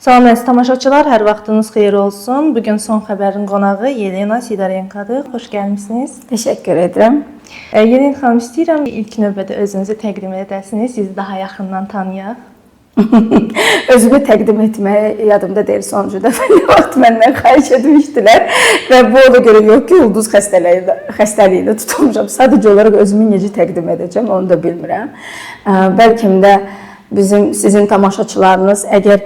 Salam əziz tamaşaçılar, hər vaxtınız xeyir olsun. Bugün son xəbərin qonağı Yelena Sidorenkodur. Xoş gəlmisiniz. Təşəkkür edirəm. Yelena xanım, istəyirəm ilk növbədə özünüzü təqdim edəsiniz, sizi daha yaxından tanıyaq. Özümü təqdim etməyə yadımda deyil, sonuncu dəfə nə vaxt məndən xahiş etmişdilər və bu ona görə yox ki, ulduz xəstəliyi tutulmuşam. Sadəcə olaraq özümü necə təqdim edəcəm, onu da bilmirəm. Bəlkə də sizin tamaşaçılarınız əgər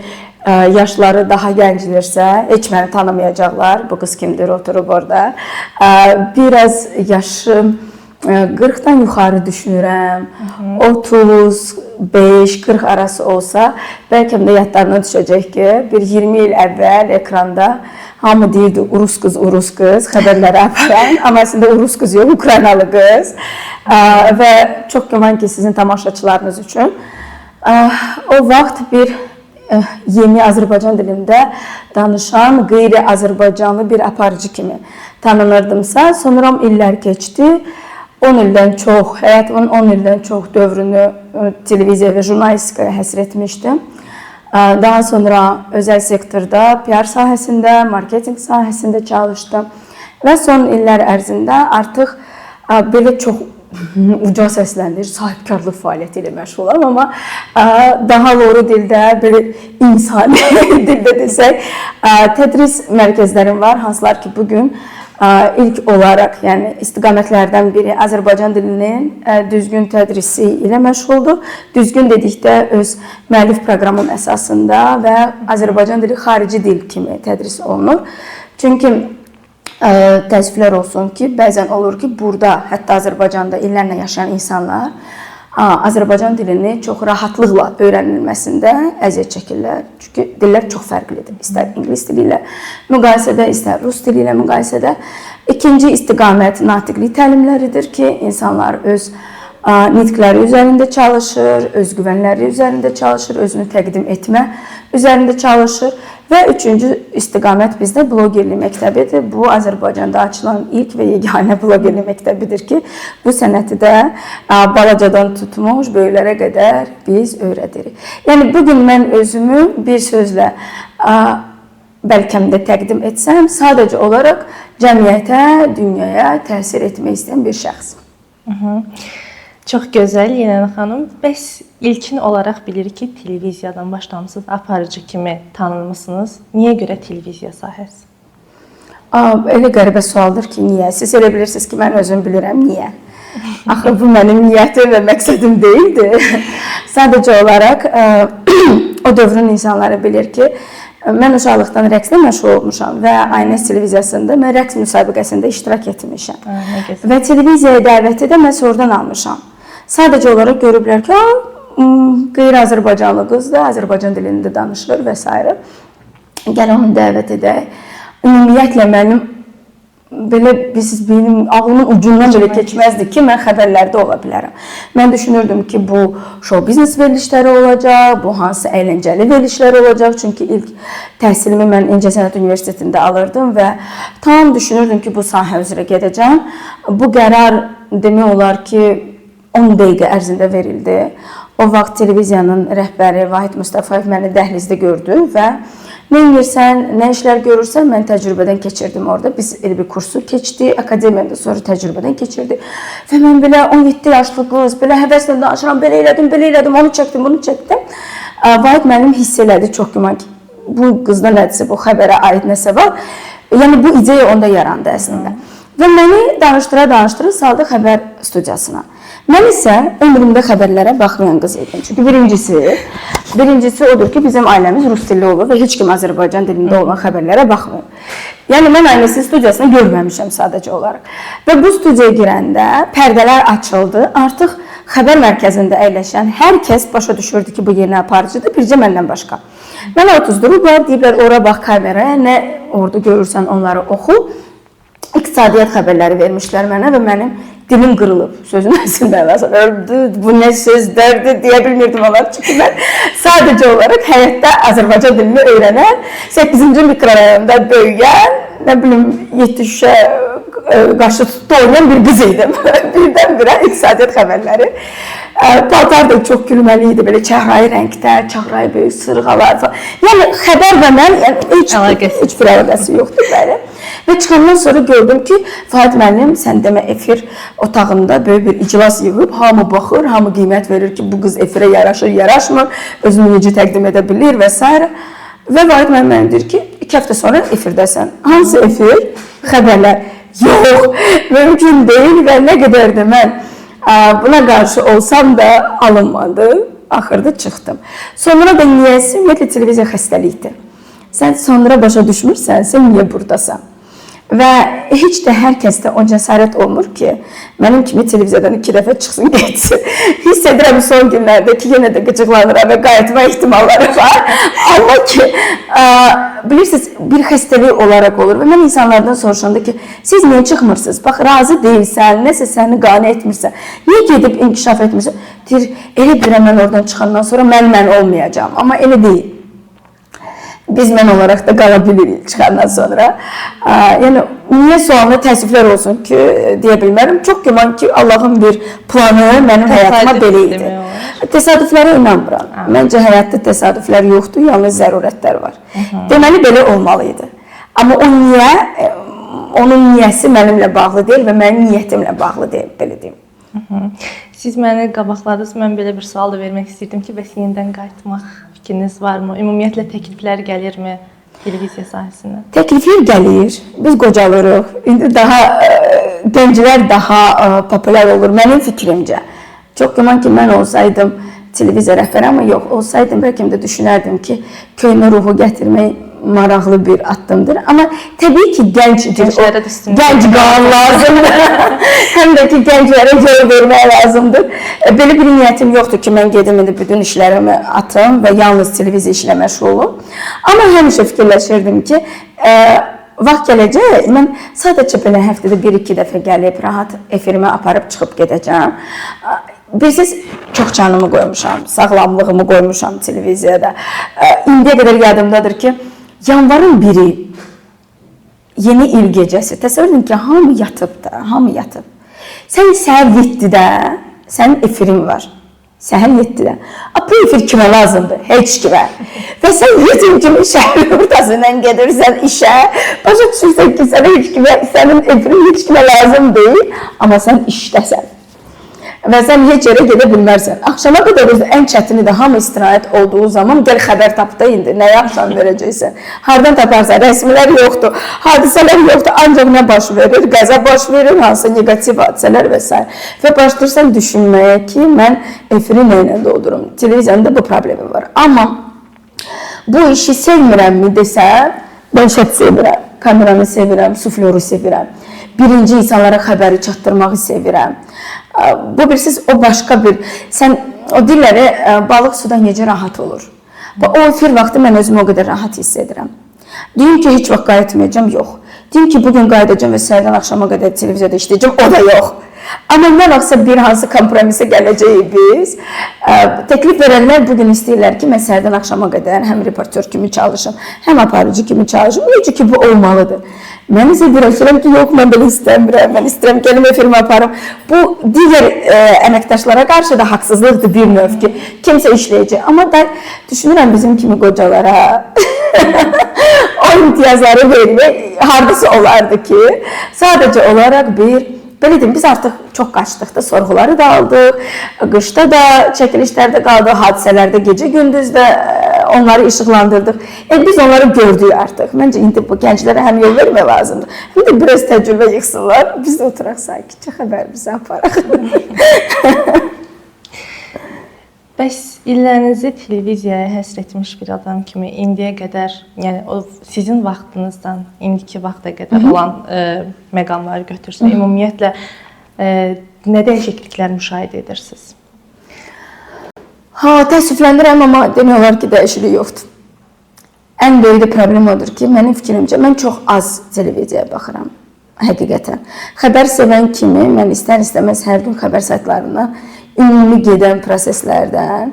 yaşları daha gəncdirsə, heç məni tanımayacaqlar. Bu qız kimdir, oturub orada. Biraz yaşım 40-dan yuxarı düşünürəm. 35-40 arası olsa, bəlkə də yadlarına düşəcək ki, bir 20 il əvvəl ekranda hamı deyirdi Urus qız, xəbərləri aparan, amma əslində Urus qız yox, Ukraynalı qız. Və çox güman ki, sizin tamaşaçılarınız üçün o vaxt bir yeni Azərbaycan dilində danışan qeyri-Azərbaycanlı bir aparıcı kimi tanınırdımsa, sonra illər keçdi. 10 ildən çox, həyatımın 10 ildən çox dövrünü televiziya və jurnalistikaya həsr etmişdim. Daha sonra özəl sektorda, PR sahəsində, marketinq sahəsində çalışdım. Və son illər ərzində artıq belə çox uca səsləndir, sahibkarlıq fəaliyyəti ilə məşğulam, amma daha loru dildə, belə insani dildə desək, tədris mərkəzlərim var, hansılar ki, bugün ilk olaraq, yəni istiqamətlərdən biri Azərbaycan dilinin düzgün tədrisi ilə məşğuldur. Düzgün dedikdə öz müəllif proqramım əsasında və Azərbaycan dili xarici dil kimi tədris olunur. Çünki təəssüflər olsun ki, bəzən olur ki, burada, hətta Azərbaycanda illərlə yaşayan insanlar Azərbaycan dilini çox rahatlıqla öyrənilməsində əziyyət çəkirlər. Çünki dillər çox fərqlidir. İstər ingilis dili ilə müqayisədə, istər rus dili ilə müqayisədə. İkinci istiqamət natiqlik təlimləridir ki, insanlar öz nitqləri üzərində çalışır, özgüvənləri üzərində çalışır, özünü təqdim etmə üzərində çalışır. Və üçüncü istiqamət bizdə blogerlik məktəbidir. Bu, Azərbaycanda açılan ilk və yeganə blogerlik məktəbidir ki, bu sənəti də balacadan tutmuş, böyüklərə qədər biz öyrədirik. Yəni, bugün mən özümü bir sözlə bəlkə də təqdim etsəm, sadəcə olaraq cəmiyyətə, dünyaya təsir etmək istəyən bir şəxsim. Çox gözəl, Yelena xanım. Bəs ilkin olaraq bilirik ki, televiziyadan başlamısınız, aparıcı kimi tanınmışsınız. Niyə görə televiziya sahəsi? Elə qəribə sualdır ki, niyə? Siz elə bilirsiniz ki, mən özüm bilirəm niyə. Axı, bu mənim niyyətim və məqsədim deyildi. Sadəcə olaraq o dövrün insanları bilir ki, mən uşaqlıqdan rəqslə məşğul olmuşam və Aynəs televiziyasında mən rəqs müsabiqəsində iştirak etmişəm. Və televiziyaya dəvəti də mən oradan almışam. Sadəcə olaraq görüblər ki, qeyri-Azərbaycanlı qızdır, Azərbaycan dilində danışır və s. Gəl onu dəvət edək. Ümumiyyətlə mənim belə benim ağlımın ucundan belə keçməzdi ki, mən xəbərlərdə ola bilərəm. Mən düşünürdüm ki, bu show biznes verilişləri olacaq, bu hansı əyləncəli verilişlər olacaq. Çünki ilk təhsilimi mən İncəsənət Universitetində alırdım və tam düşünürdüm ki, bu sahə üzrə gedəcəm. Bu qərar demək olar ki, 10 dəqiqə ərzində verildi. O vaxt televiziyanın rəhbəri Vahid Mustafayev məni dəhlizdə gördü və nə edirsən, nə işlər görürsən, mən təcrübədən keçirdim orada. Biz elə bir kursu keçdik, akademiyada sonra təcrübədən keçirdik. Və mən belə 17 yaşlı qız, belə həvəslə danışıram, belə elədim, onu çəkdim, bunu çəkdim. Vahid mənim hiss elədi çox güman ki, bu qızda nədirsə, bu xəbərə aid nəsə var. Yəni, bu ideya onda yarandı əslində. Və məni danışdıra saldı xəbər studiyasına. Mən isə ömrümdə xəbərlərə baxmayan qız idim. Çünki birincisi odur ki, bizim ailəmiz rus dilli olur və heç kim Azərbaycan dilində olan xəbərlərə baxmıyor. Yəni, mən Aynəsin studiyasını görməmişəm sadəcə olaraq. Və bu studiyaya girəndə pərdələr açıldı. Artıq xəbər mərkəzində əyləşən hər kəs başa düşürdü ki, bu yeni aparıcıdır, bircə məndən başqa. Mənə otuzdurublar, deyiblər, ora bax kameraya, nə orada görürsən onları oxu. İqtisadiyyat xəbərləri vermişlər mənə və mənim dilim qırılıb, sözün əslində öldü, bu nə sözdərdir deyə bilmirdim onlar. Çünki mən sadəcə olaraq həyatda Azərbaycan dilini öyrənən, 8-ci mikrorayonda böyüyən, nə bilim, 7 şüşə qarşı tutdu oynayan bir qız idim. Birdən-birə iqtisadiyyat xəbərləri. Paltar da çox gülməli idi, belə çəhrayı rəngdə, çəhrayı böyük sırğalar falan. Yəni xəbər və mən heç bir əlaqəsi yoxdur belə. Və çıxandan sonra gördüm ki, Fahid müəllim sən demə efir otağında böyük bir iclas yığıb, hamı baxır, hamı qiymət verir ki, bu qız efirə yaraşır, yaraşmır, özünü necə təqdim edə bilir və s. Və Fahid müəllim mənə deyir ki, 2 həftə sonra efirdəsən. Hansı efir? Xəbərlər. Yox, mümkün deyil və nə qədər də mən buna qarşı olsam da alınmadı, axırda çıxdım. Sonra da niyəsi, ümumiyyətlə televiziya xəstəlikdir. Sən sonra başa düşmürsən, sən niyə buradasan? Və heç də hər kəsdə o cəsarət olmur ki, mənim kimi televiziyadan 2 dəfə çıxsın, geçsin. Hiss edirəm son günlərdə ki, yenə də qıcıqlanıram və qayıtma ehtimalları var. Amma ki, bilirsiniz, bir xəstəlik olaraq olur və mən insanlardan soruşanda ki, siz niyə çıxmırsınız? Bax, razı deyilsən, nəsə səni qane etmirsən, niyə gedib inkişaf etmirsən? Deyir, elə bilirəm mən oradan çıxandan sonra mən olmayacağım, amma elə deyil. Biz mən olaraq da qala bilirik çıxandan sonra. Yəni, niyə sualına təəssüflər olsun ki, deyə bilmərəm. Çox güman ki, Allahın bir planı mənim həyatıma belə idi. Təsadüflərə inanmıram. Məncə həyatda təsadüflər yoxdur, yalnız zərurətlər var. Deməli, belə olmalıydı. Amma o niyə, onun niyəsi mənimlə bağlı deyil və mənim niyyətimlə bağlı deyil, belə deyim. Siz məni qabaqladınız, mən belə bir sual da vermək istəyirdim ki, bəs yenidən qayıtmaq fikriniz varmı? Ümumiyyətlə təkliflər gəlirmi televiziya sahəsində? Təkliflər gəlir, biz qocalırıq. İndi daha gənclər daha populyar olur mənim fikrimcə. Çox güman ki, mən olsaydım televiziya rəhbəri, amma yox, olsaydım bəlkə də düşünərdim ki, köhnə ruhu gətirmək maraqlı bir addımdır. Amma təbii ki, gənc qan lazımdır. Həm də ki, gənclərə yol vermək lazımdır. Belə bir niyyətim yoxdur ki, mən gedim bütün işlərimi atım və yalnız televiziya işlə məşğul olum. Amma həmişə fikirləşirdim ki, vaxt gələcək, mən sadəcə belə həftədə 1-2 dəfə gəlib, rahat efirimi aparıb çıxıb gedəcəm. Bilirsiniz, çox canımı qoymuşam, sağlamlığımı qoymuşam televiziyada. İndiyə qədər yadımdadır ki, yanvarın 1-i, yeni il gecəsi, təsəvvür edin ki, hamı yatıb da, hamı yatıb. Sən səhər 7-də, sənin efirin var, səhər 7-də. Bu efir kimə lazımdır? Heç kimə. Və sən yetim kimi şəhərin ortasından gedirsən işə, başa düşürsən ki, sənin efirin heç kimə lazım deyil, amma sən işdəsən. Və sən heç yerə gedə bilmərsən. Axşama qədər ən çətini də hamı istirahət olduğu zaman gəl xəbər tap da indi, nəyə axşam verəcəksən? Hardan taparsan? Rəsmilər yoxdur, hadisələr yoxdur, ancaq nə baş verir? Qəza baş verir, hansı negativ hadisələr və s. Və başlayırsan düşünməyə ki, mən efiri nə ilə doldurum? Televizyonda bu problemi var. Amma bu işi sevmirəmmi desəm, mən şət sevirəm, kameranı sevirəm, suflyoru sevirəm. Birinci insanlara xəbəri çatdırmağı sevirəm. Bu birisiz o başqa bir, sən o dilləri balıq suda necə rahat olur. Və o efir vaxtı mən özümü o qədər rahat hiss edirəm. Deyim ki, heç vaxt qayıtmayacağım, yox. Deyim ki, bugün qayıdacağım və səhərdən axşama qədər televiziyada işləyəcəm, o da yox. Amma nə vaxtsa bir hansı kompromisə gələcəyik biz. Təklif verənlər bugün istəyirlər ki, mən səhərdən axşama qədər həm reportör kimi çalışım, həm aparıcı kimi çalışım. Necə ki, bu olmalıdır. Mən isə deyirəm ki, yox, mən belə istəmirəm, mən istəyirəm ki, efirimi aparım. Bu, digər əməkdaşlara qarşı da haqsızlıqdır bir növ ki, kimsə işləyəcək. Amma da düşünürəm bizim kimi qocalara o imtiyazları vermək hardasa olardı ki, sadəcə olaraq bir, belə deyim, biz artıq çox qaçdıq da, sorğuları da aldıq, qışda da, çəkilişlərdə qaldıq, hadisələrdə, gecə-gündüz də onları işıqlandırdıq. Biz onları gördük artıq. Məncə, indi bu gənclərə həm yol vermək lazımdır, həm də biraz təcrübə yıxsınlar, biz də oturaq sakitcə xəbərimizi aparaq. Bəs illərinizi televiziyaya həsr etmiş bir adam kimi indiyə qədər, yəni o sizin vaxtınızdan indiki vaxta qədər olan məqamları götürsün, ümumiyyətlə nə dəyişikliklər müşahidə edirsiniz? Təəssüfləndirəm, amma demək olar ki, dəyişiklik yoxdur. Ən böyük də problem odur ki, mənim fikrimcə, mən çox az televiziyaya baxıram, həqiqətən. Xəbər sevən kimi, mən istər-istəməz hər gün xəbər saytlarından ümumi gedən proseslərdən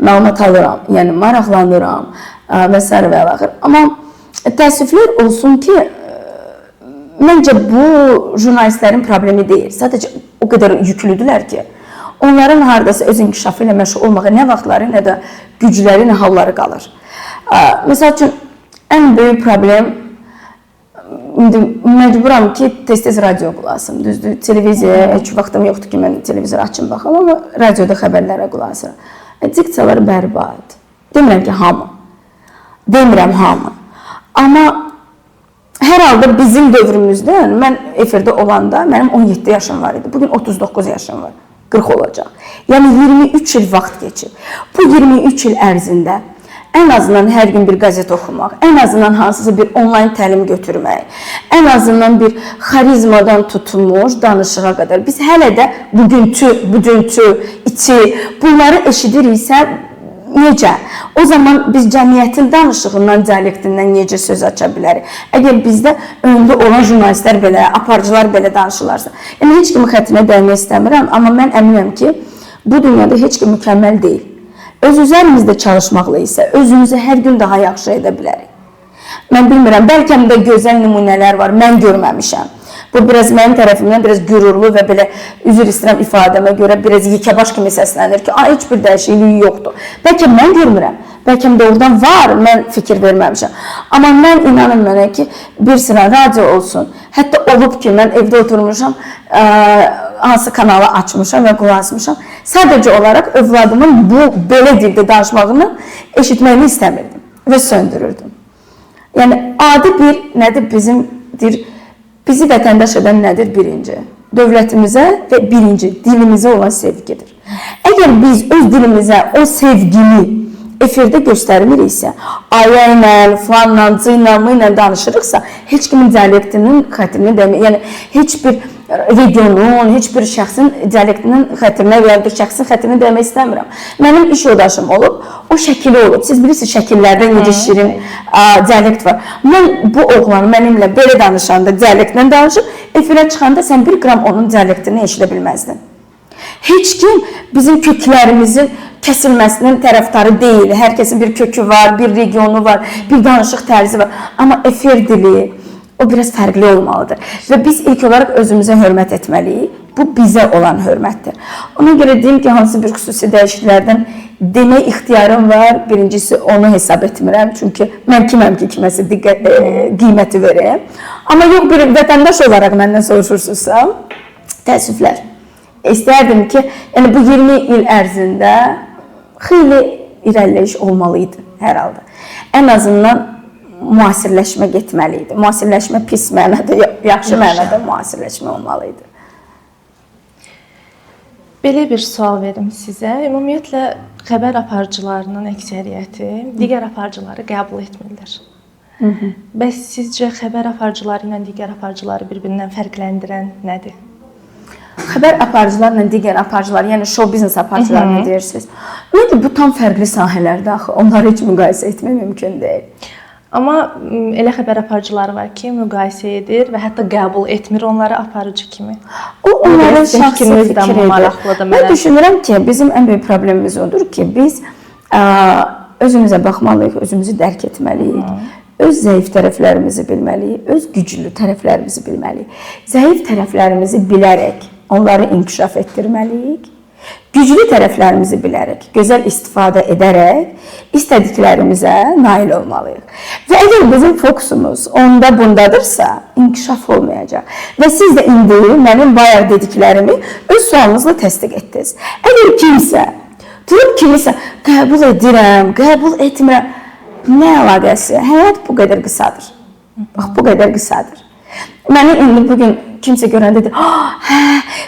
məlumat alıram, yəni maraqlanıram və s. və axır. Amma təəssüflər olsun ki, Məncə bu jurnalistlərin problemi deyil. Sadəcə o qədər yüklüdülər ki, onların hardasa öz inkişafı ilə məşğul olmağa nə vaxtları, nə də gücləri, nə halları qalır. Məsəl üçün, ən böyük problem, indi məcburam ki, tez-tez radio qulasım, düzdür? Televiziyaya heç vaxtım yoxdur ki, mən televizor açım baxım, amma radioda xəbərlərə qulasım. Diksiyalar bərbad. Demirəm ki, hamı. Demirəm hamı. Amma hər halda bizim dövrümüzdə, mən efirdə olanda, mənim 17 yaşım var idi. Bugün 39 yaşım var. 40 olacaq. Yəni 23 il vaxt keçib. Bu 23 il ərzində ən azından hər gün bir qəzet oxumaq, ən azından hansısa bir onlayn təlim götürmək, ən azından bir xarizmadan tutulmuş danışığa qədər. Biz hələ də bugünkü, içi, bunları eşidiriksə, necə? O zaman biz cəmiyyətin danışığından, dialektindən necə söz aça bilərik? Əgər bizdə öndə olan jurnalistlər belə, aparıcılar belə danışırlarsa. Yəni, heç kimi xətrinə dəymək istəmirəm, amma mən əminəm ki, bu dünyada heç kim mükəmməl deyil. Öz üzərimizdə çalışmaqla isə özümüzü hər gün daha yaxşı edə bilərik. Mən bilmirəm, bəlkə də gözəl nümunələr var, mən görməmişəm. Bu biraz mənim tərəfimdən biraz qürurlu və belə üzr istəyirəm ifadəmə görə biraz yekəbaş kimi səslənir ki, heç bir dəyişikliyi yoxdur. Bəlkə mən görmürəm, bəlkə də oradan var, mən fikir verməmişəm. Amma mən inanın mənə ki, bir sıra radio olsun. Hətta olub ki, mən evdə oturmuşam, hansı kanalı açmışam və qulaq asmışam. Sadəcə olaraq övladımın bu belə dildə danışmağını eşitməyini istəmirdim və söndürürdüm. Yəni, adi bir, nədir bizi vətəndaş edən nədir birinci? Dövlətimizə və birinci dilimizə olan sevgidir. Əgər biz öz dilimizə o sevgini efirdə göstərmiriksə, aya ilə, fanla, cıynamı danışırıqsa, heç kimin dialektinin xətrini demək, yəni heç bir regionun, heç bir şəxsin dialektinin xətrinə və ya bir şəxsin xətrini demək istəmirəm. Mənim iş yoldaşım olub, o şəkili olub. Siz bilirsiniz, şəkillərdə necə şirin dialekt var. Mən bu oğlan mənimlə belə danışanda, dialektlə danışıb, efirə çıxanda sən 1 qram onun dialektini eşidə bilməzdin. Heç kim bizim köklərimizin kəsilməsinin tərəfdarı deyil. Hər kəsin bir kökü var, bir regionu var, bir danışıq tərzi var. Amma efir dili, o biraz fərqli olmalıdır. Və biz ilk olaraq özümüzə hörmət etməliyik. Bu bizə olan hörmətdir. Ona görə deyim ki, hansı bir xüsusi dəyişikliklərdən demək ixtiyarım var. Birincisi, onu hesab etmirəm. Çünki mən kiməm ki, kiməsə qiyməti verəyim. Amma yox, bir vətəndaş olaraq məndən soruşursunuzsa, təəssüflər. İstərdim ki, yəni bu 20 il ərzində xeyli irəliləyiş olmalıydı hər halda. Ən azından müasirləşmə getməliydi. Müasirləşmə pis mənada, yaxşı mənada müasirləşmə olmalıydı. Belə bir sual verim sizə. Ümumiyyətlə, xəbər aparıcılarının əksəriyyəti digər aparıcıları qəbul etmirlər. Bəs sizcə xəbər aparıcıları ilə digər aparıcıları bir-birindən fərqləndirən nədir? Xəbər aparıcılarla digər aparıcılar, yəni show biznes aparıcılarını deyirsiniz. Ümumiyyətlə, bu tam fərqli sahələrdə axı, onları heç müqayisə etmək mümkün deyil. Amma elə xəbər aparıcıları var ki, müqayisə edir və hətta qəbul etmir onları aparıcı kimi. O, onların şəxsi fikridir. Mən düşünürəm ki, bizim ən böyük problemimiz odur ki, biz özümüzə baxmalıyıq, özümüzü dərk etməliyik. Öz zəif tərəflərimizi bilməliyik, öz güclü tərəflərimizi bilməliyik. Zəif tərəflərimizi bilərək onları inkişaf etdirməliyik. Güclü tərəflərimizi bilərək, gözəl istifadə edərək istədiklərimizə nail olmalıyıq. Və əgər bizim fokusumuz onda bundadırsa, inkişaf olmayacaq. Və siz də indi mənim bayaq dediklərimi öz sualınızla təsdiq etdiniz. Əgər kimsə, durub kimisə qəbul edirəm, qəbul etmirəm, nə əlaqəsi? Həyat bu qədər qısadır. Bax, bu qədər qısadır. Məni indi bugün kimsə görəndə deyir,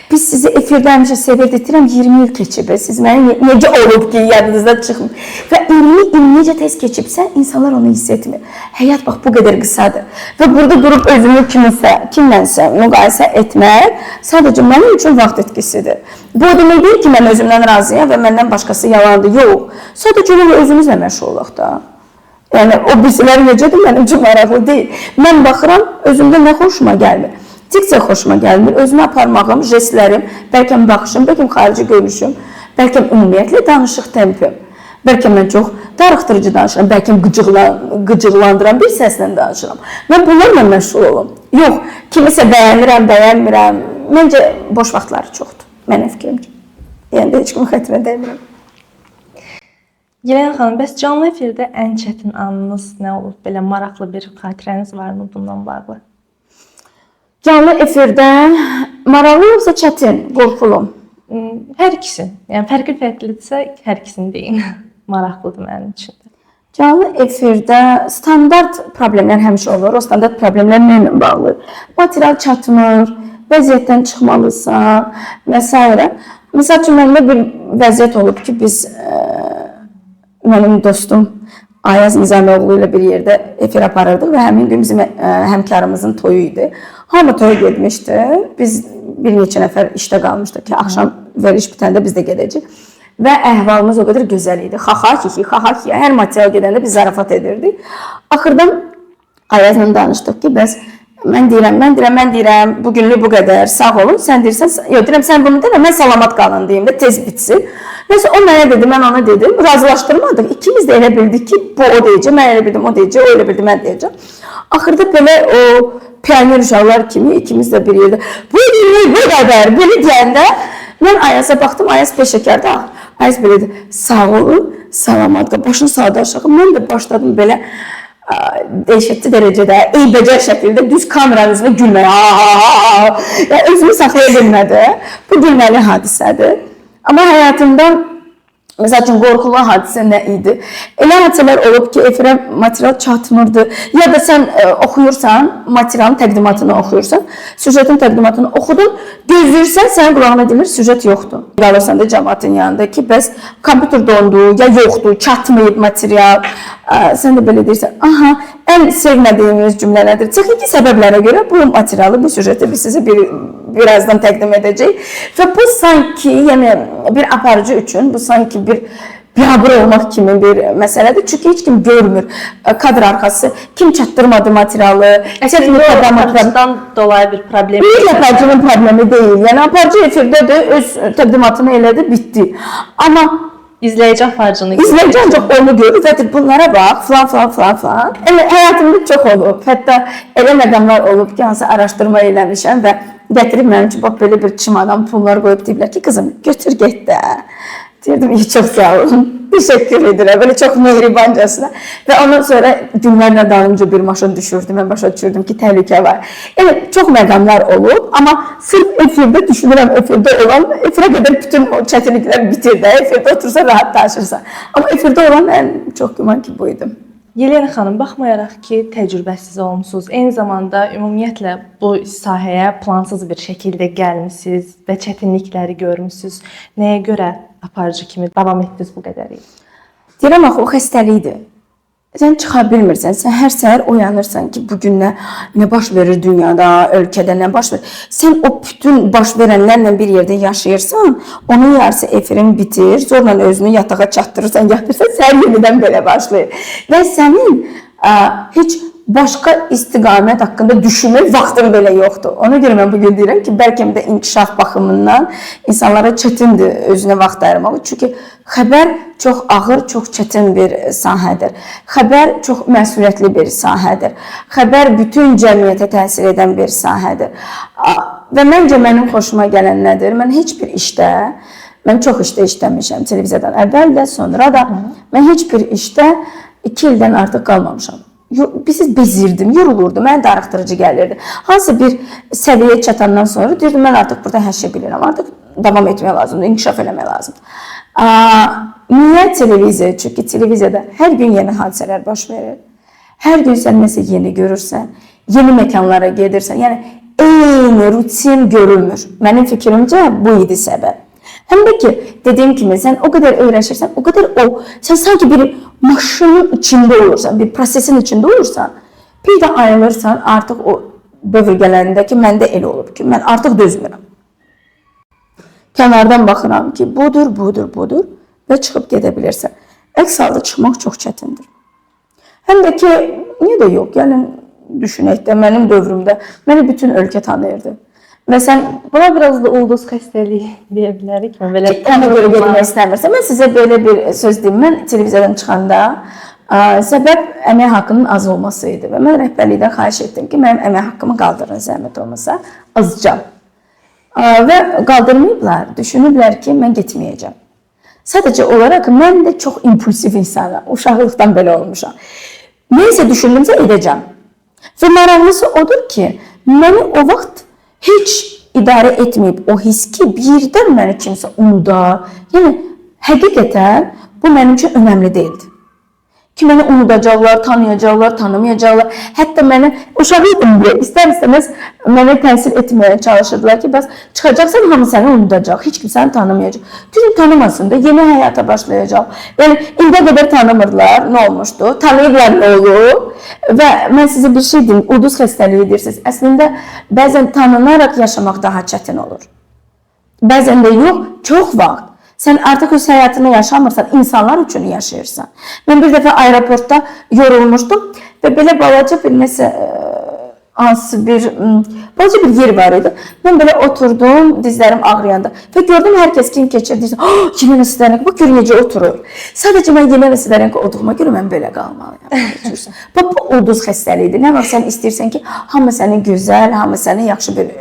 biz sizi efirdə həmişə sevirdik, deyirəm 20 il keçib, siz məni necə olub ki, yadınızda çıxmır. Və 20 il necə tez keçibsə, insanlar onu hiss etmir. Həyat bax, bu qədər qısadır. Və burada durub özümü kimlənsə müqayisə etmək sadəcə mənim üçün vaxt etkisidir. Bu o demək deyil ki, mən özümdən razıyam və məndən başqası yalandır. Yox, sadəcə özümüzlə məşğul olaq da. Yəni, o birisiləri necədir, mənim üçün maraqlı deyil. Mən baxıram, özümdə nə xoşuma gəlmir. Diksiya xoşuma gəlmir, özümü aparmağım, jestlərim, bəlkə baxışım, bəlkə xarici görüşüm, bəlkə ümumiyyətlə danışıq tempim. Bəlkə mən çox darıxdırıcı danışıram, bəlkə qıcıqlandıran bir səslə danışıram. Mən bunlarla məşğul olum. Yox, kimisə bəyənirəm, bəyənmirəm. Məncə boş vaxtları çoxdur, mənim fikrimcə. Yəni də heç kimin xətrinə dəymirəm. Yelena xanım, bəs canlı efirdə ən çətin anınız nə olub? Belə maraqlı bir xatirəniz varmı bundan bağlı? Canlı efirdə maraqlı yoxsa çətin, qorxulu? Hər ikisi. Yəni fərqli-fərqlidirsə hər ikisini deyin. Maraqlıdır mənim üçün də. Canlı efirdə standart problemlər həmişə olur. O standart problemlər nə ilə bağlı? Material çatmır, vəziyyətdən çıxmalısan və s. Məsəl üçün, məndə bir vəziyyət olub ki, biz mənim dostum Ayaz Nizamioğlu ilə bir yerdə efir aparırdıq və həmin gün bizim həmkarımızın toyu idi. Hamı toya getmişdi. Biz bir neçə nəfər işdə qalmışdıq ki, axşam veriş bitəndə biz də gedəcəyik. Və əhvalımız o qədər gözəl idi. Xaxa, hər material gedəndə biz zarafat edirdik. Axırdan Ayazla danışdıq ki, bəs mən deyirəm, bugünlük bu qədər, sağ olun. Sən deyirsən, yox, deyirəm, sən bunu demə, mən salamat qalın deyim də, tez bitsin. Neyse, o mənə dedi, mən ona dedim, razılaşdırmadıq. İkimiz də elə bildik ki, bu o deyəcək, mən elə bildim, o deyəcək, o elə bildi, mən deyəcəm. Axırda belə o pioner uşaqlar kimi ikimiz də bir yerdə, bu qədər, bunu deyəndə, mən Ayaz'a baxdım, Ayaz peşəkarda, Ayaz belə dedi, sağ olun, salamat qalın, başını sağda aşağı, mən də başladım belə, dəhşətli dərəcədə, eybəcər şəkildə düz kameranın üzrə gülməyə, özümü saxlaya bilmədi. Bu gülməli hadisədir. Amma həyatımda, məsəl üçün, qorxulu hadisə nə idi? Elə hadisələr olub ki, efirə material çatmırdı. Ya da sən oxuyursan, materialın təqdimatını oxuyursan, süjetin təqdimatını oxudun, gözləyirsən, sənin qulağına deyilir, süjet yoxdur. Qalırsan da cəmaatın yanında ki, bəs kompüter dondu, ya yoxdur, çatmayıb material. Sən də belə deyirsən, aha, ən sevmədiyimiz cümlə nədir? Texniki səbəblərə görə bu materialı, bu süjeti biz sizə birazdan təqdim edəcəyik. Və bu sanki, yəni bir aparıcı üçün, bu sanki bir biabır olmaq kimi bir məsələdir. Çünki heç kim görmür kadr arxası, kim çatdırmadı materialı. Aparıcıdan dolayı bir problem. Bir aparıcının problemi deyil. Yəni aparıcı efirdədir, öz təqdimatını elədi, bitdi. Amma İzləyici aparıcını görür. İzləyici ancaq onu görür. Zaten bunlara bax, falan. Həyatımda çox olub. Hətta elə məqamlar olub ki, hansı araşdırma eləmişəm və gətirib mənim üçün bax belə bir çimadan pullar qoyub deyiblər ki, qızım götür get də. Deyirdim, iyi, çox sağ olun. Teşekkür edirəm. Böyle çox mehribancasına. Və ondan sonra günlərlə dalınca bir maşın düşürdü. Mən başa düşürdüm ki, təhlükə var. Evet, çox məqamlar olub. Amma sırf efirdə düşünürəm, efirdə olan, efirə qədər bütün o çətinliklər bitir də. Efirdə otursa rahat danışırsan. Amma efirdə olan ən çox güman ki, buydu. Yelena xanım, baxmayaraq ki, təcrübəsiz olmuşsunuz, eyni zamanda ümumiyyətlə bu sahəyə plansız bir şəkildə gəlmisiniz və çətinlikləri görmüsünüz. Nəyə görə aparıcı kimi davam etdiniz bu qədəri? Deyirəm axı, o xəstəlikdir. Sən çıxa bilmirsən, sən hər səhər oyanırsan ki, bugün nə baş verir dünyada, ölkədə nə baş verir. Sən o bütün baş verənlərlə bir yerdə yaşayırsan, onun yarısı efirin bitir, zorla özünü yatağa çatdırırsan, yatırsan, səhər yenidən belə başlayır. Və sənin heç başqa istiqamət haqqında düşünmək vaxtın belə yoxdur. Ona görə mən bugün deyirəm ki, bəlkə də inkişaf baxımından insanlara çətindir özünə vaxt ayırmaq. Çünki xəbər çox ağır, çox çətin bir sahədir. Xəbər çox məsuliyyətli bir sahədir. Xəbər bütün cəmiyyətə təsir edən bir sahədir. Və məncə mənim xoşuma gələn nədir? Mən heç bir işdə, mən çox işdə işləmişəm televiziyadan əvvəl də, sonra da mən heç bir işdə 2 ildən artıq qalmamışam. Biz bezirdim, yorulurdum, mənə darıxdırıcı gəlirdi. Hansı bir səviyyəyə çatandan sonra deyirdim, mən artıq burada hər şey bilirəm, artıq davam etmək lazımdır, inkişaf eləmək lazımdır. Niyə televiziya? Çünki televiziyada hər gün yeni hadisələr baş verir. Hər gün sən nəsə yeni görürsən, yeni məkanlara gedirsən, yəni eyni rutin görülmür. Mənim fikrimcə bu idi səbəb. Həm də ki, dediyim kimi, sən o qədər öyrəşirsən, o qədər sən sanki bir maşının içində olursan, bir prosesin içində olursan, bir də ayrılırsan, artıq o dövr gələndə ki, məndə elə olub ki, mən artıq dözmürəm. Kənardan baxıram ki, budur və çıxıb gedə bilirsən. Əks halda çıxmaq çox çətindir. Həm də ki, niyə də yox, gəlin düşünək də, mənim dövrümdə məni bütün ölkə tanıyırdı. Və sən Buna biraz da ulduz xəstəliyi deyə bilərik mi? Belə ona görə getmək istəmirsən. Mən sizə belə bir söz deyim. Mən televiziyadan çıxanda səbəb əmək haqqının az olması idi və mən rəhbərlikdən xahiş etdim ki, mənim əmək haqqımı qaldırın zəhmət olmasa azca. Və qaldırmayıblar, düşünüblər ki, mən getməyəcəm. Sadəcə olaraq mən də çox impulsiv insanam. Uşaqlıqdan belə olmuşam. Neysə düşündümsə edəcəm. Və maraqlısı odur ki, məni o vaxt heç idarə etməyib o his ki, birdən məni kimsə unudar. Yəni, həqiqətən bu mənim üçün önəmli deyildi. Ki, məni unudacaqlar, tanıyacaqlar, tanımayacaqlar. Hətta məni uşaq idim deyə istər-istəməz mənə təsir etməyə çalışırdılar ki, bəs çıxacaqsan, hamı səni unudacaq, heç kim səni tanımayacaq. Düzün tanımasın da, yeni həyata başlayacaq. Yəni, indiyə qədər tanımırlar, nə olmuşdu? Tanıyıblar, nə olur? Və mən sizə bir şey deyim, ulduz xəstəliyi deyirsiniz. Əslində, bəzən tanınaraq yaşamaq daha çətin olur. Bəzən də yox, çox vaxt. Sən artıq öz həyatını yaşamırsan, insanlar üçün yaşayırsan. Mən bir dəfə aeroportda yorulmuşdum və belə balaca bir nəsə, balaca bir yer var idi. Mən belə oturdum, dizlərim ağrıyanda və gördüm hər kəs kim keçir, deyirsən, Yelena Sidorenko, bax gör necə oturur. Sadəcə mən Yelena Sidorenko olduğuma görə mən belə qalmalıyam. Bax, bu ulduz xəstəliyidir. Nə vaxt sən istəyirsən ki, hamı səni gözəl, hamı səni yaxşı bir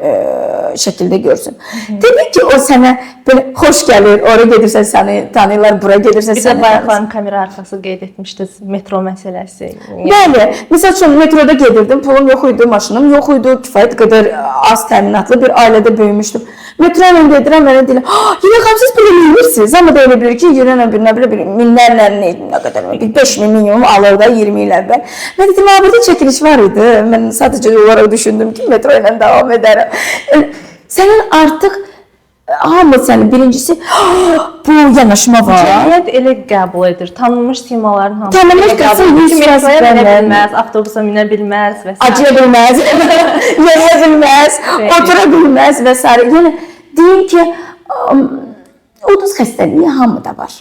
şəkildə görsün. Təbii ki, o sənə belə xoş gəlir, oraya gedirsən səni tanıyırlar, buraya gedirsən səni. Bir də bayaqların kamera arxası qeyd etmişdiniz, metro məsələsi. Bəli, misal üçün metroda gedirdim, pulum yox idi, maşınım yox idi, kifayət qədər az təminatlı bir ailədə böyümüşdüm. Metro ilə gedirəm, mənə deyirəm, yine xanım siz bunu bilirsiniz, amma da elə bilir ki, yine bir minlərlə nə qədər, 5.000 minimum alır da 20 il əvvəl. Mən dedim, burada çəkiliş var idi, mən sadəcə olaraq düşündüm ki, metro ilə davam edərəm. Sənin artıq hamı səni birincisi bu yanaşma var. Cəmiyyət elə qəbul edir. Tanınmış simaların hamısı. Tanınmış qəbul metroya minə bilməz, avtobusa minə bilməz və s. Acıya bilməz, yeriyə bilməz, otura bilməz və s. Yəni deyim ki, ulduz xəstəliyi hamıda var.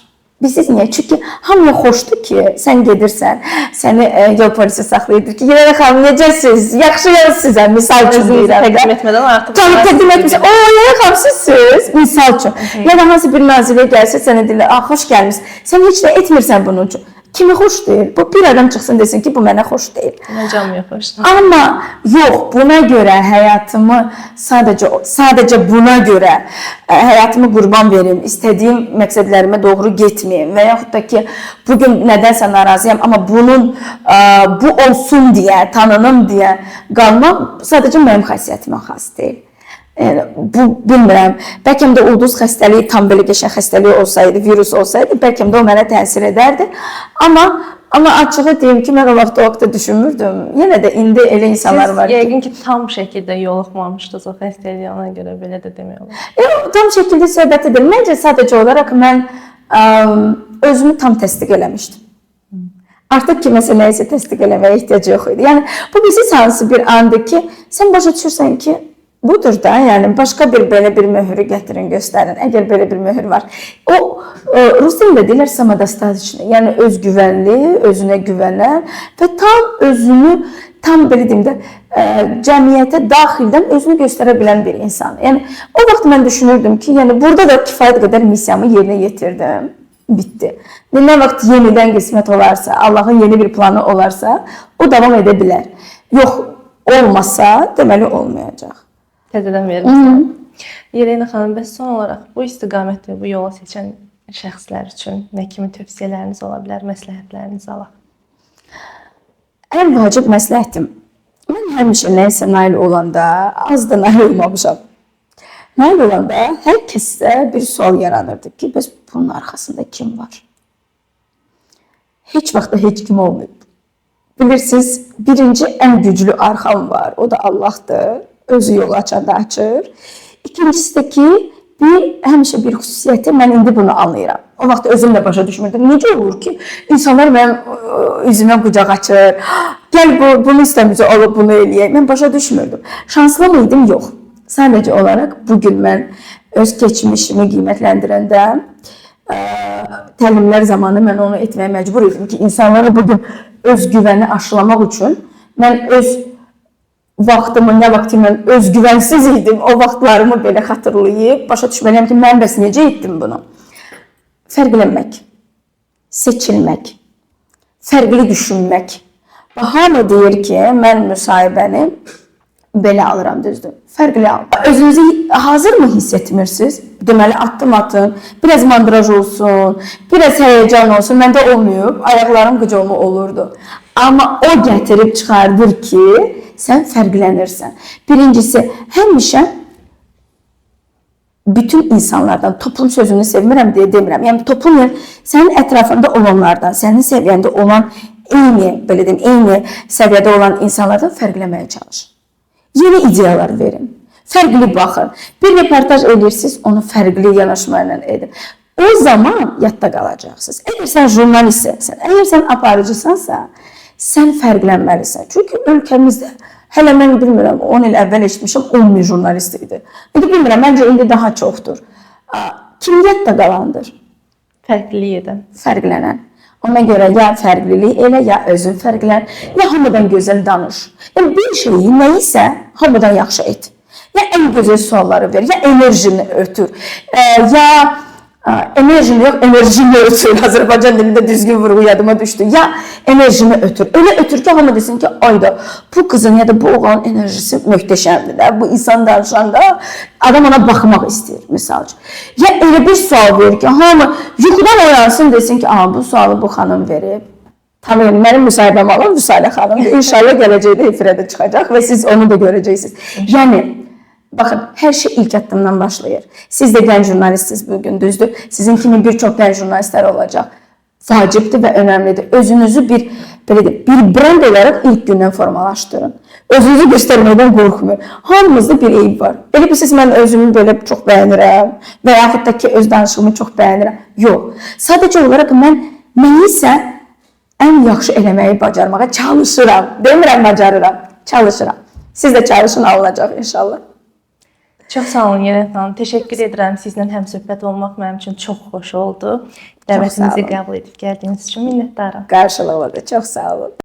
Bilirsiniz niyə? Çünki hamıya xoşdur ki, sən gedirsən, səni yol polisi saxlayır ki, Yelena xanım necəsiz? Yaxşıyam sizə, misal üçün deyirəm. Təqdim etmədən artıq. Təqdim etmişsən. Yelena xanım sizsiniz, misal üçün. Ya da hansı bir nazirə gəlsə sənə deyirlər, xoş gəlmişsən. Sən heç də etmirsən bunun üçün. Kimi xoş deyil? Bu bir adam çıxsın desin ki, bu mənə xoş deyil. Necəmi xoş. Amma yox, buna görə həyatımı sadəcə buna görə həyatımı qurban verim, istədiyim məqsədlərimə doğru getməyim və yaxud da ki, bugün nədənsə narazıyam, amma bunun bu olsun deyə, tanınım deyə qalmam sadəcə mənim xasiyyətimə xas deyil. Bu bilmirəm, bəlkə də ulduz xəstəliyi tam belə qəşəng xəstəlik olsaydı, virus olsaydı, bəlkə də o mənə təsir edərdi. Amma açığı deyim ki, mən o vaxtda düşünmürdüm. Yenə də indi elə insanlar var ki... Siz yəqin ki, tam şəkildə yoluxmamışdınız o xəstəliyə, ona görə belə də demək olur. Tam şəkildə söhbət edirəm. Məncə sadəcə olaraq mən özümü tam təsdiq eləmişdim. Artıq kiməsə nəyisə təsdiq eləməyə ehtiyac yox idi. Yəni, bu bizi hansı bir andır ki, sən başa düşürsən ki, budur da, yəni başqa bir belə bir möhürü gətirin, göstərin. Əgər belə bir möhür var. O, rus dilində deyirlər samodostatичный, yəni özgüvənli, özünə güvənən və tam özünü, tam belə deyim də, cəmiyyətə daxildən özünü göstərə bilən bir insan. Yəni, o vaxt mən düşünürdüm ki, yəni burada da kifayət qədər missiyamı yerinə yetirdim. Bitdi. Nə vaxt yenidən qismət olarsa, Allahın yeni bir planı olarsa, o davam edə bilər. Yox, olmasa, deməli olmayacaq. Təzədən verirəm. Yelena xanım, bəs son olaraq bu istiqamətdə bu yola seçən şəxslər üçün nə kimi tövsiyələriniz ola bilər, məsləhətləriniz alaq? Ən vacib məsləhətim. Mən həmişə nəyisə nail olanda, az da nail olmamışam. Nail olanda hər kəsdə bir sual yaranırdı ki, bəs bunun arxasında kim var? Heç vaxt da heç kim olmayıb. Bilirsiniz, birinci ən güclü arxam var, o da Allahdır. Özü yolu açanda açır. İkincisi də ki, həmişə bir xüsusiyyəti, mən indi bunu anlayıram. O vaxt özüm də başa düşmürdüm. Necə olur ki, insanlar mənim üzümə qucaq açır. Gəl bunu istəmizə alıb bunu eləyək. Mən başa düşmürdüm. Şanslı mıydım? Yox. Sadəcə olaraq bugün mən öz keçmişimi qiymətləndirəndə təlimlər zamanı mən onu etməyə məcbur idim ki, insanlara bugün öz güvəni aşılamaq üçün mən öz vaxtımı, nə vaxt mən özgüvənsiz idim, o vaxtlarımı belə xatırlayıb, başa düşməliyəm ki, mən bəs necə etdim bunu? Fərqlənmək, seçilmək, fərqli düşünmək. Hamı deyir ki, mən müsahibəni belə alıram, düzdür. Fərqli al. Özünüzü hazır mı hiss etmirsiniz? Deməli, addım atın, biraz mandraj olsun, biraz həyəcan olsun. Məndə olmayıb, ayaqlarım qıcılma olurdu. Amma o gətirib çıxardır ki, sən fərqlənirsən. Birincisi, həmişə bütün insanlardan, toplum sözünü sevmirəm deyə demirəm. Yəni, toplum sənin ətrafında olanlardan, sənin səviyyəndə olan belə deyim, eyni səviyyədə olan insanlardan fərqləməyə çalış. Yeni ideyalar verin. Fərqli baxın. Bir reportaj edirsiniz, onu fərqli yanaşmayla edin. O zaman yadda qalacaqsınız. Əgər sən jurnalistsən, əgər sən aparıcısansa, sən fərqlənməlisən. Çünki ölkəmizdə, hələ mən bilmirəm, 10 il əvvəl eşitmişim, 10 min jurnalist idi. İndi bilmirəm, məncə indi daha çoxdur. Kim yadda qalandır? Fərqli edin. Fərqlənən. Ona görə ya fərqlilik elə, ya özün fərqlən, ya hamıdan gözəl danış. Yəni, bir şeyi, nəyisə hamıdan yaxşı et. Ya ən gözəl sualları ver, ya enerjini ötür, ya enerjini yox, enerjini ötür. Azərbaycan dilində düzgün vurğu yadıma düşdü. Ya enerjini ötür. Öyle ötür ki, hamı desin ki, ayda bu qızın ya da bu oğlanın enerjisi möhtəşəmdir də. Bu insan danışanda adam ona baxmaq istəyir, misal üçün. Ya elə bir sual verir ki, hamı yuxudan oyansın desin ki, bu sualı bu xanım verib. Tamam, mənim müsahibəm olan Vüsalə xanımdır. İnşallah gələcəkdə efirədə çıxacaq və siz onu da görəcəksiniz. Yəni, baxın, hər şey ilk addımdan başlayır. Siz də gənc jurnalistsiniz bugün, düzdür. Sizin kimi bir çox gənc jurnalistlər olacaq. Vacibdir və önəmlidir. Özünüzü bir brend olaraq ilk gündən formalaşdırın. Özünüzü göstərməkdən qorxmayın. Hamımızda bir eyib var. Elə bilirsiniz, mən özümü belə çox bəyənirəm və yaxud da ki, öz danışığımı çox bəyənirəm. Yox. Sadəcə olaraq mən nəyisə ən yaxşı eləməyi bacarmağa çalışıram. Demirəm, bacarıram. Çalışıram. Siz də çalışın, alınacaq inşallah. Çox sağ olun Yenət xanım. Təşəkkür edirəm. Sizlə həmsöhbət olmaq mənim üçün çox xoş oldu. Dəvətinizi qəbul edib gəldiyiniz üçün minnətdaram. Qarşılıqlıdır. Çox sağ olun.